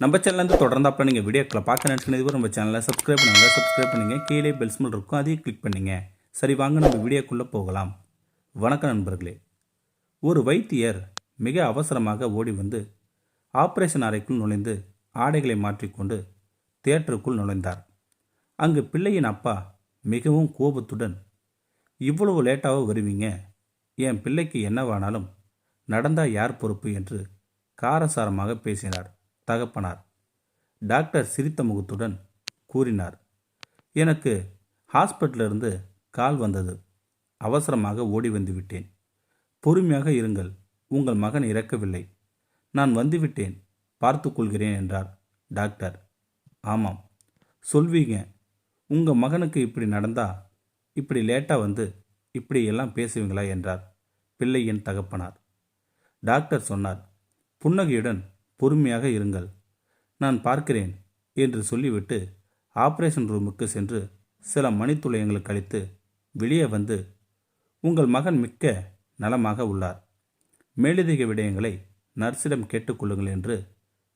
நம்ம சேனல்லேருந்து தொடர்ந்தாப்பில் நீங்கள் வீடியோக்களை பார்க்க நினச்சினது நம்ம சேனலை சப்ஸ்கிரைப் பண்ணுங்கள் கீழே பெல் சிம்பல் இருக்கும் அதையும் கிளிக் பண்ணுங்க. சரி வாங்க நம்ம வீடியோக்குள்ளே போகலாம். வணக்கம் நண்பர்களே. ஒரு வைத்தியர் மிக அவசரமாக ஓடி வந்து ஆபரேஷன் அறைக்குள் நுழைந்து ஆடைகளை மாற்றிக்கொண்டு தியேட்டருக்குள் நுழைந்தார். அங்கு பிள்ளையின் அப்பா மிகவும் கோபத்துடன், இவ்வளவு லேட்டாக வருவீங்க, என் பிள்ளைக்கு என்னவானாலும் நடந்தால் யார் பொறுப்பு என்று காரசாரமாக பேசினார் தகப்பனார். டாக்டர் சிரித்த முகத்துடன் கூறினார், எனக்கு ஹாஸ்பிட்டலிருந்து கால் வந்தது, அவசரமாக ஓடி வந்து விட்டேன். பொறுமையாக இருங்கள், உங்கள் மகன் இறக்கவில்லை, நான் வந்துவிட்டேன், பார்த்து கொள்கிறேன் என்றார் டாக்டர். ஆமாம் சொல்வீங்க, உங்கள் மகனுக்கு இப்படி நடந்தா இப்படி லேட்டாக வந்து இப்படி எல்லாம் பேசுவீங்களா என்றார் பிள்ளையின் தகப்பனார். டாக்டர் சொன்னார், புன்னகையுடன் பொறுமையாக இருங்கள், நான் பார்க்கிறேன் என்று சொல்லிவிட்டு ஆபரேஷன் ரூமுக்கு சென்று சில மணித்துளையங்கள் கழித்து வெளியே வந்து, உங்கள் மகன் மிக்க நலமாக உள்ளார், மேலதிக விடயங்களை நர்ஸிடம் கேட்டுக்கொள்ளுங்கள் என்று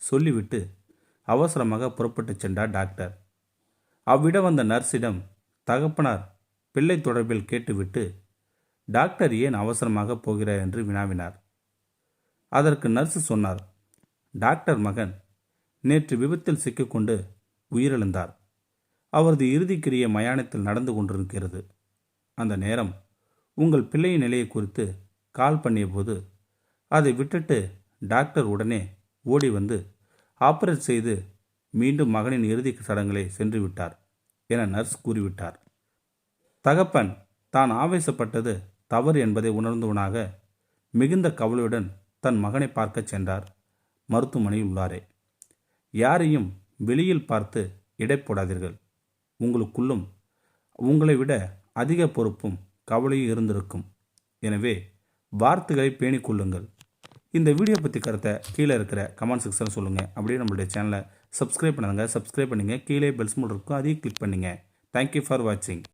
சொல்லிவிட்டு அவசரமாக புறப்பட்டு சென்றார் டாக்டர். அவ்விடம் வந்த நர்ஸிடம் தகப்பனார் பிள்ளை தொடர்பில் கேட்டுவிட்டு, டாக்டர் ஏன் அவசரமாக போகிறார் என்று வினாவினார். அதற்கு நர்ஸ் சொன்னார், டாக்டர் மகன் நேற்று விபத்தில் சிக்கிக்கொண்டு உயிரிழந்தார். அவரது இறுதிக்கிரிய மயானத்தில் நடந்து கொண்டிருக்கிறது. அந்த நேரம் உங்கள் பிள்ளையின் நிலையை குறித்து கால் பண்ணிய போது அதை விட்டுட்டு டாக்டர் உடனே ஓடி வந்து ஆபரேட் செய்து மீண்டும் மகனின் இறுதி சடங்குகளை சென்று விட்டார் என நர்ஸ் கூறிவிட்டார். தகப்பன் தான் ஆவேசப்பட்டது தவறு என்பதை உணர்ந்தவனாக மிகுந்த கவலையுடன் தன் மகனை பார்க்கச் சென்றார். மருத்துவமனையில் உள்ளாரே, யாரையும் வெளியில் பார்த்து எடை போடாதீர்கள், உங்களுக்குள்ளும் உங்களை விட அதிக பொறுப்பும் கவலையும் இருந்திருக்கும். எனவே வார்த்தைகளை பேணிக் கொள்ளுங்கள். இந்த வீடியோ பற்றி கருத்தை கீழே இருக்கிற கமெண்ட் செக்ஷனில் சொல்லுங்கள். அப்படியே நம்மளுடைய சேனலை சப்ஸ்கிரைப் பண்ணுங்கள். கீழே பெல் சிம்பல் இருக்கும், அதையும் கிளிக் பண்ணுங்கள். தேங்க்யூ ஃபார் வாட்சிங்.